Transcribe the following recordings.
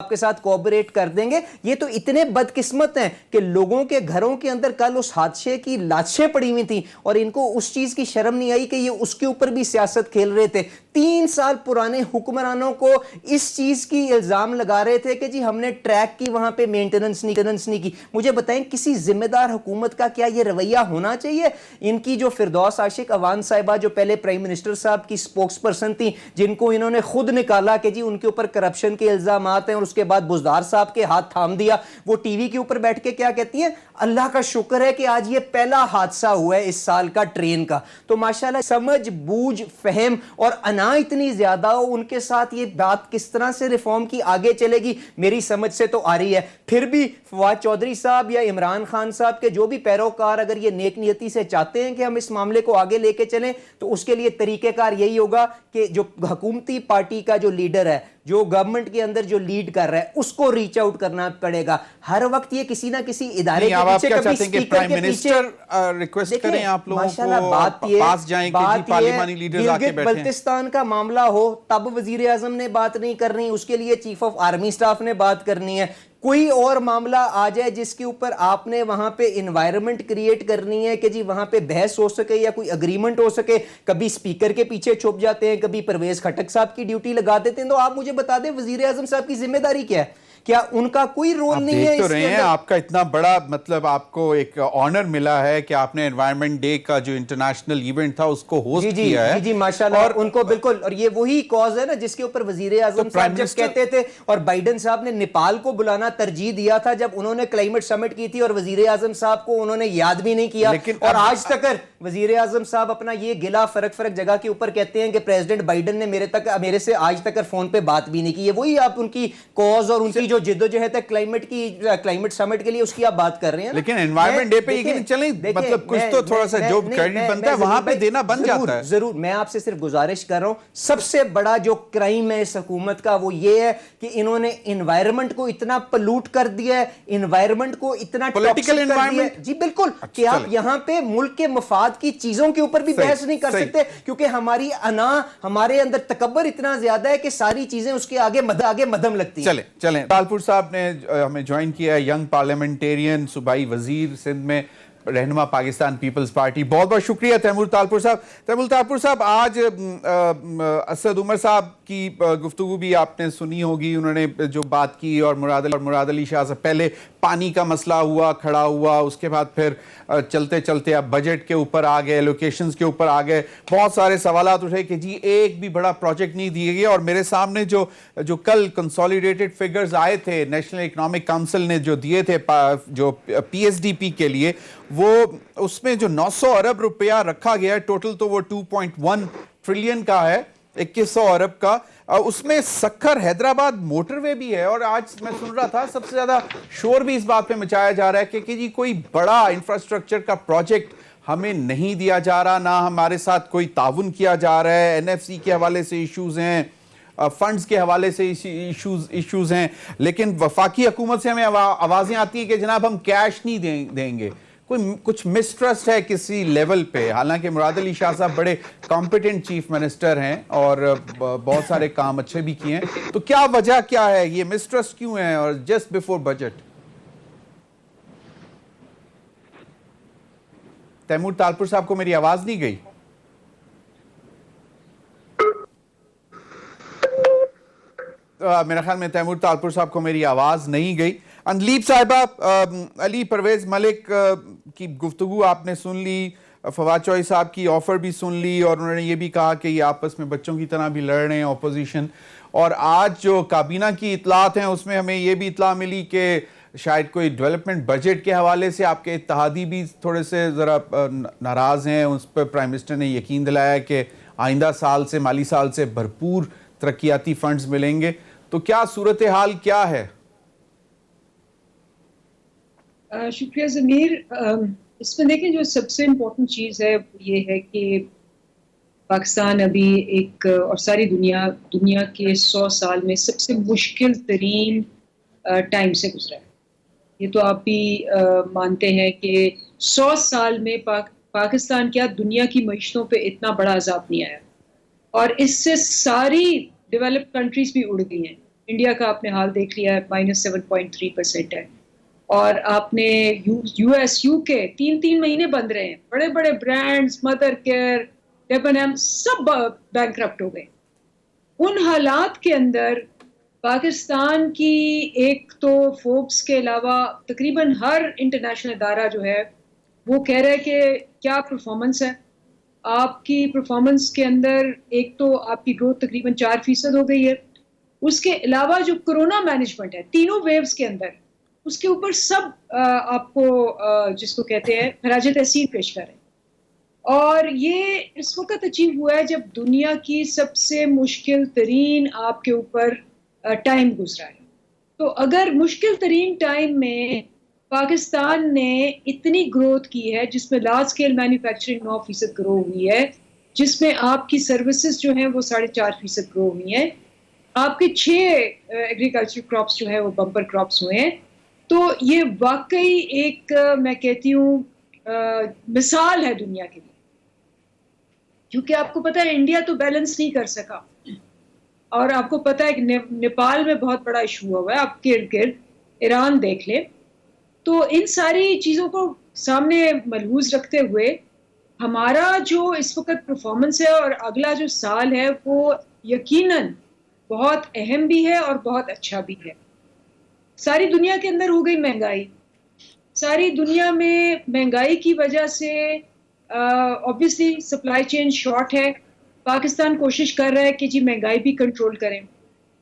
آپ کے ساتھ کوآپریٹ کر دیں گے. یہ تو اتنے بدقسمت ہیں کہ لوگوں کے گھروں کے اندر کل اس حادثے کی لاشیں پڑی ہوئی تھیں اور ان کو اس چیز کی شرم نہیں آئی کہ یہ اس کے اوپر بھی سیاست کھیل رہے تھے. 3 سال پرانے حکمرانوں کو اس چیز کی الزام لگا رہے تھے کہ جی ہم نے ٹریک کی وہاں پہ مینٹیننس نہیں کی. مجھے بتائیں کسی ذمہ دار حکومت کا کیا یہ رویہ ہونا چاہیے؟ ان کی جو فردوس عاشق اوان صاحبہ جو پہلے پرائم منسٹر صاحب کی سپوکس پرسن تھی، جن کو انہوں نے خود نکالا کہ جی ان کے اوپر کرپشن کے الزامات ہیں، اور اس کے بعد بزدار صاحب کے ہاتھ تھام دیا، وہ ٹی وی کے اوپر بیٹھ کے کیا کہتی ہیں؟ اللہ کا شکر ہے کہ آج یہ پہلا حادثہ ہوا ہے اس سال کا ٹرین کا. تو ماشاءاللہ سمجھ بوجھ فہم اور انا اتنی زیادہ ہو، ان کے ساتھ یہ بات کس طرح سے ریفارم کی آگے چلے گی میری سمجھ سے تو آ رہی ہے. پھر بھی فواد چودھری صاحب یا عمران خان صاحب کے جو بھی پیروکار اگر یہ نیک نیتی سے چاہتے ہیں کہ ہم اس معاملے کو آگے لے کے چلیں، تو اس کے لیے طریقہ کار یہی ہوگا کہ جو حکومتی پارٹی کا جو لیڈر ہے، جو گورنمنٹ کے اندر جو لیڈ کر رہا ہے، اس کو ریچ آؤٹ کرنا پڑے گا. ہر وقت یہ کسی نہ کسی ادارے کے پیچھے، کبھی سپیکر کے پیچھے ریکویسٹ کریں آپ لوگوں کو پاس جائیں کہ جی پارلیمانی لیڈرز آکے بیٹھیں. بلتستان کا معاملہ ہو تب وزیر اعظم نے بات نہیں کرنی، اس کے لیے چیف آف آرمی سٹاف نے بات کرنی ہے. کوئی اور معاملہ آ جائے جس کے اوپر آپ نے وہاں پہ انوائرمنٹ کریٹ کرنی ہے کہ جی وہاں پہ بحث ہو سکے یا کوئی اگریمنٹ ہو سکے، کبھی سپیکر کے پیچھے چھپ جاتے ہیں، کبھی پرویز خٹک صاحب کی ڈیوٹی لگا دیتے ہیں. تو آپ مجھے بتا دیں وزیر اعظم صاحب کی ذمہ داری کیا ہے؟ کیا ان کا کوئی رول نہیں ہے؟ آپ دیکھ تو رہے ہیں آپ کا اتنا بڑا مطلب آپ کو ایک آنر ملا ہے کہ آپ نے انوائرمنٹ ڈے کا جو انٹرنیشنل ایونٹ تھا اس کو ہوسٹ کیا ہے. جی ماشاءاللہ، اور ان کو بالکل، اور یہ وہی کاز ہے نا جس کے اوپر وزیر اعظم صاحب جب کہتے تھے، اور بائیڈن صاحب نے نیپال کو بلانا ترجیح دیا تھا جب انہوں نے کلائمیٹ سمٹ کی تھی، اور وزیر اعظم صاحب کو انہوں نے یاد بھی نہیں کیا. اور آج تک وزیر اعظم صاحب اپنا یہ گلا فرق جگہ کے اوپر کہتے ہیں کہ پریزیڈنٹ بائیڈن نے میرے سے آج تک فون پہ بات بھی نہیں کی. یہ وہی آپ ان کی کاز اور ان کی جو جدوجہد ہے کلائمیٹ سمٹ کے لیے، اس کی آپ بات کر رہے ہیں. لیکن انوائرمنٹ ڈے پہ یہ چلیں مطلب کچھ تو تھوڑا سا جو کریڈٹ بنتا ہے وہاں پہ دینا بن جاتا ہے. ضرور میں آپ سے صرف گزارش کر رہا ہوں، سب سے بڑا جو کرائم ہے اس حکومت کا وہ یہ ہے کہ انہوں نے انوائرمنٹ کو اتنا پلوٹ کر دیا ہے، انوائرمنٹ کو اتنا ٹاکسک کر دیا ہے. جی بالکل، کہ آپ یہاں پہ ملک کے مفاد کی چیزوں کے اوپر بھی بحث نہیں کر سکتے، کیونکہ ہماری انا، ہمارے اندر تکبر اتنا زیادہ ہے کہ ساری چیزیں اس کے آگے مدھم لگتی ہیں. چلیں تالپور صاحب نے ہمیں جوائن کیا ہے، ینگ پارلیمنٹیرین، صوبائی وزیر سندھ میں، رہنما پاکستان پیپلز پارٹی. بہت بہت شکریہ تیمور تالپور صاحب. تیمور تالپور صاحب، آج اسد عمر صاحب کی گفتگو بھی آپ نے سنی ہوگی، انہوں نے جو بات کی، اور مراد علی شاہ سے پہلے پانی کا مسئلہ کھڑا ہوا، اس کے بعد پھر چلتے چلتے اب بجٹ کے اوپر آ گئے، لوکیشنز کے اوپر آ گئے. بہت سارے سوالات اٹھے کہ جی ایک بھی بڑا پروجیکٹ نہیں دیے گئے. اور میرے سامنے جو کل کنسولیڈیٹڈ فگرز آئے تھے نیشنل اکنامک کاؤنسل نے جو دیے تھے جو پی ایس ڈی پی کے لیے، وہ اس میں جو 900 ارب روپیہ رکھا گیا ہے ٹوٹل، تو وہ 2.1 ٹریلین کا ہے، 2100 ارب کا. اس میں سکھر حیدرآباد موٹر وے بھی ہے. اور آج میں سن رہا تھا سب سے زیادہ شور بھی اس بات پہ مچایا جا رہا ہے کہ جی کوئی بڑا انفراسٹرکچر کا پروجیکٹ ہمیں نہیں دیا جا رہا، نہ ہمارے ساتھ کوئی تعاون کیا جا رہا ہے. این ایف سی کے حوالے سے ایشوز ہیں، فنڈز کے حوالے سے ایشوز ہیں، لیکن وفاقی حکومت سے ہمیں آوازیں آتی ہیں کہ جناب ہم کیش نہیں دیں گے. کچھ مسٹرسٹ ہے کسی لیول پہ. حالانکہ مراد علی شاہ صاحب بڑے کمپیٹنٹ چیف منسٹر ہیں اور بہت سارے کام اچھے بھی کیے ہیں. تو کیا وجہ کیا ہے، یہ مسٹرسٹ کیوں ہے؟ اور just before budget Taimur Talpur صاحب کو میری آواز نہیں گئی؟ میرا خیال میں تیمور تالپور صاحب کو میری آواز نہیں گئی. اندلیب صاحبہ، علی پرویز ملک کی گفتگو آپ نے سن لی، فواد چودھری صاحب کی آفر بھی سن لی، اور انہوں نے یہ بھی کہا کہ یہ آپس میں بچوں کی طرح بھی لڑ رہے ہیں اپوزیشن. اور آج جو کابینہ کی اطلاعات ہیں اس میں ہمیں یہ بھی اطلاع ملی کہ شاید کوئی ڈیولپمنٹ بجٹ کے حوالے سے آپ کے اتحادی بھی تھوڑے سے ذرا ناراض ہیں. اس پر پرائم منسٹر نے یقین دلایا کہ آئندہ مالی سال سے بھرپور ترقیاتی فنڈز ملیں گے. تو کیا صورتحال کیا ہے؟ شکریہ ضمیر. اس میں دیکھیں جو سب سے امپورٹنٹ چیز ہے یہ ہے کہ پاکستان ابھی ایک، اور ساری دنیا کے 100 سال میں سب سے مشکل ترین ٹائم سے گزرا ہے. یہ تو آپ بھی مانتے ہیں کہ 100 سال میں پاکستان کیا دنیا کی معیشتوں پہ اتنا بڑا عذاب نہیں آیا. اور اس سے ساری ڈیولپ کنٹریز بھی اڑ گئی ہیں. انڈیا کا آپ نے حال دیکھ لیا ہے, -7.3% ہے. اور آپ نے یو ایس یو کے 3 مہینے بند رہے ہیں, بڑے بڑے برانڈز مدر کیئر ڈیبنہم سب بینک کرپٹ ہو گئے. ان حالات کے اندر پاکستان کی ایک تو فوربس کے علاوہ تقریباً ہر انٹرنیشنل ادارہ جو ہے وہ کہہ رہا ہے کہ کیا پرفارمنس ہے آپ کی. پرفارمنس کے اندر ایک تو آپ کی گروتھ تقریباً 4% ہو گئی ہے. اس کے علاوہ جو کرونا مینجمنٹ ہے تینوں ویوز کے اندر, اس کے اوپر سب آپ کو جس کو کہتے ہیں خراج تحسین پیش کر رہے ہیں. اور یہ اس وقت اچیو ہوا ہے جب دنیا کی سب سے مشکل ترین آپ کے اوپر ٹائم گزرا ہے. تو اگر مشکل ترین ٹائم میں پاکستان نے اتنی گروتھ کی ہے, جس میں لارج اسکیل مینوفیکچرنگ 9% گرو ہوئی ہے, جس میں آپ کی سروسز جو ہیں وہ 4.5% گرو ہوئی ہیں, آپ کے 6 ایگریکلچر کراپس جو ہیں وہ بمپر کراپس ہوئے ہیں. تو یہ واقعی ایک میں کہتی ہوں مثال ہے دنیا کے لیے, کیونکہ آپ کو پتا ہے انڈیا تو بیلنس نہیں کر سکا, اور آپ کو پتا ہے کہ نیپال میں بہت بڑا ایشو ہوا ہے, آپ کے ارد گرد ایران دیکھ لیں. تو ان ساری چیزوں کو سامنے ملحوظ رکھتے ہوئے ہمارا جو اس وقت پرفارمنس ہے اور اگلا جو سال ہے وہ یقیناً بہت اہم بھی ہے اور بہت اچھا بھی ہے. ساری دنیا کے اندر ہو گئی مہنگائی, ساری دنیا میں مہنگائی کی وجہ سے obviously سپلائی چین شارٹ ہے. پاکستان کوشش کر رہا ہے کہ جی مہنگائی بھی کنٹرول کریں.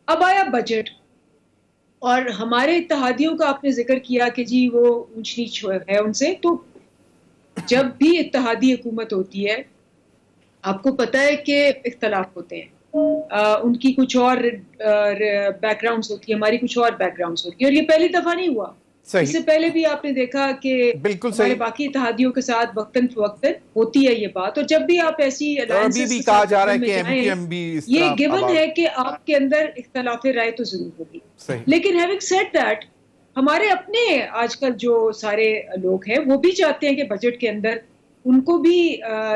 اب آیا بجٹ, اور ہمارے اتحادیوں کا آپ نے ذکر کیا کہ جی وہ اونچ نیچ ہے ان سے. تو جب بھی اتحادی حکومت ہوتی ہے آپ کو پتہ ہے کہ اختلاف ہوتے ہیں, ان کی کچھ اور بیک گراؤنڈز ہوتی ہے, ہماری کچھ اور بیک گراؤنڈز ہوتی ہے, اور یہ پہلی دفعہ نہیں ہوا. اس سے پہلے بھی آپ نے دیکھا کہ ہمارے باقی اتحادیوں کے ساتھ وقتاً فوقتاً ہوتی ہے یہ بات. اور جب بھی آپ ایسی الائنسز کے ساتھ میں جائیں, یہ گیون ہے کہ آپ کے اندر اختلاف رائے تو ضرور ہوگی. لیکن ہیونگ سیڈ دیٹ, ہمارے اپنے آج کل جو سارے لوگ ہیں وہ بھی چاہتے ہیں کہ بجٹ کے اندر ان کو بھی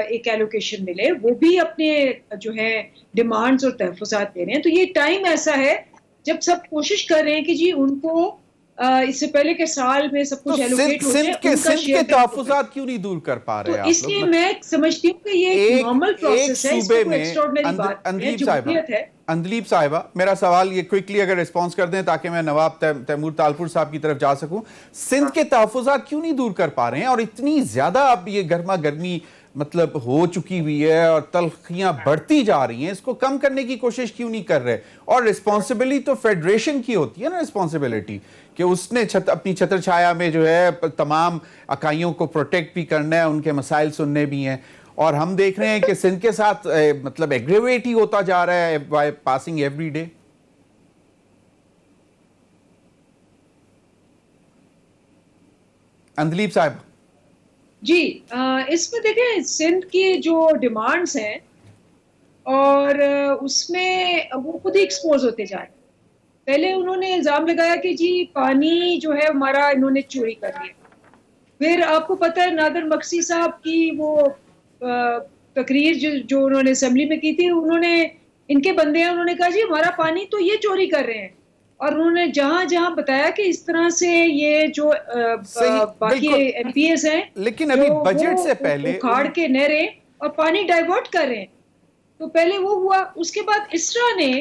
ایک ایلوکیشن ملے, وہ بھی اپنے جو ہے ڈیمانڈز اور تحفظات دے رہے ہیں. تو یہ ٹائم ایسا ہے جب سب کوشش کر رہے ہیں کہ جی ان کو اس سے پہلے کے سال میں سب کچھ ایلوکیٹ ہو جائے, ان کا شیئر کے تحفظات کیوں نہیں دور کر پا رہے ہیں. تو اس لیے میں سمجھتی ہوں کہ یہ ایک نارمل پروسیس ہے, اس میں کوئی ایکسٹراڈنری بات ہے, جمہوریت ہے. اندلیب صاحبہ, میرا سوال یہ کوئکلی اگر ریسپانس کر دیں تاکہ میں نواب تیمور تالپور صاحب کی طرف جا سکوں. سندھ کے تحفظات کیوں نہیں دور کر پا رہے ہیں, اور اتنی زیادہ اب یہ گرما گرمی مطلب ہو چکی ہوئی ہے اور تلخیاں بڑھتی جا رہی ہیں, اس کو کم کرنے کی کوشش کیوں نہیں کر رہے؟ اور ریسپانسبلٹی تو فیڈریشن کی ہوتی ہے نا, ریسپانسبلٹی کہ اس نے اپنی چھتر چھایا میں جو ہے تمام اکائیوں کو پروٹیکٹ بھی کرنا ہے, ان کے مسائل سننے بھی ہیں. اور ہم دیکھ رہے ہیں کہ سندھ کے ساتھ مطلب ایگریویٹ ہی ہوتا جا رہا ہے بائی پاسنگ ایوری ڈے. اندلیب صاحب جی, اس میں دیکھیں سندھ کی جو ڈیمانڈز ہیں اور اس میں وہ خود ہی ایکسپوز ہوتے جا رہے ہیں. پہلے انہوں نے الزام لگایا کہ جی پانی جو ہے ہمارا انہوں نے چوری کر لیا. پھر آپ کو پتہ ہے نادر مکسی صاحب کی وہ تقریر جو انہوں نے اسمبلی میں کی تھی, انہوں نے ان کے بندے ہیں, انہوں نے کہا جی ہمارا پانی تو یہ چوری کر رہے ہیں. اور انہوں نے جہاں جہاں بتایا کہ اس طرح سے یہ جو باقی ایم پی ایز ہیں لیکن ابھی بجٹ سے پہلے اکھاڑ کے نہریں اور پانی ڈائیورٹ کر رہے ہیں. تو پہلے وہ ہوا, اس کے بعد اسرا نے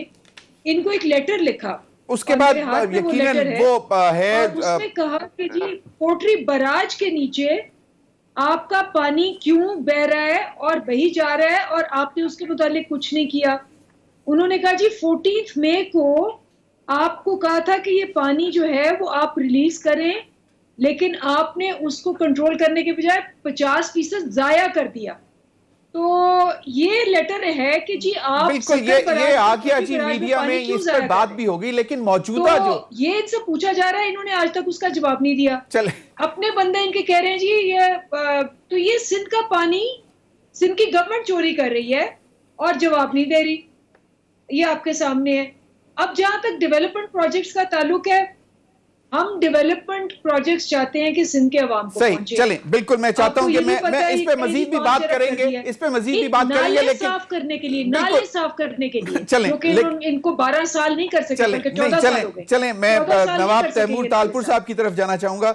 ان کو ایک لیٹر لکھا, اس کے بعد یقیناً وہ ہے, اور اس نے کہا کہ جی کوٹری براج کے نیچے آپ کا پانی کیوں بہ رہا ہے اور بہی جا رہا ہے, اور آپ نے اس کے متعلق کچھ نہیں کیا. انہوں نے کہا جی 14 مئی کو آپ کو کہا تھا کہ یہ پانی جو ہے وہ آپ ریلیز کریں, لیکن آپ نے اس کو کنٹرول کرنے کے بجائے 50% ضائع کر دیا. تو یہ لیٹر ہے کہ جی آپ بالکل یہ آ گیا جی میڈیا میں, اس پر بات بھی ہوگی, لیکن موجودہ جو یہ ان سے پوچھا جا رہا ہے, انہوں نے آج تک اس کا جواب نہیں دیا. چلے اپنے بندے ان کے کہہ رہے ہیں جی یہ تو یہ سندھ کا پانی سندھ کی گورنمنٹ چوری کر رہی ہے اور جواب نہیں دے رہی. یہ آپ کے سامنے ہے. اب جہاں تک ڈیولپمنٹ پروجیکٹس کا تعلق ہے, ہم ڈیولپمنٹ پروجیکٹس چاہتے ہیں کہ سندھ کے عوام کو صحیح پہنچے. چلیں بالکل میں چاہتا ہوں کہ میں اس پہ کئی مزید بھی دفعہ بات سے کریں کر گے دیا ہے. اس پہ مزید بھی بات کریں گے نالے لیکن صاف کرنے کے لیے بالکل. نالے صاف کرنے کے لیے چلیں کیونکہ ان کو 12 سال نہیں کر سکے چلیں بلکہ نہیں 14 سال ہو گئے. چلیں میں 14 سال نہیں نواب کر سکے تیمور یہ تالپور نالے صاحب کی طرف جانا چاہوں گا.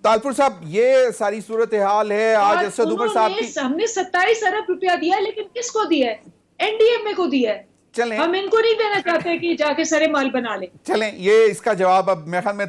تالپور صاحب یہ ساری صورتحال ہے آج اسد عمر صاحب کی. ہم نے 27 ارب روپیہ دیا ہے لیکن کس کو دیا ہے؟ این ڈی ایم اے کو دیا ہے. چلیں ہم ان کو نہیں دینا چاہتے کہ جا کے سرے مال بنا لیں. چلیں یہ اس کا جواب اب میرے خیال میں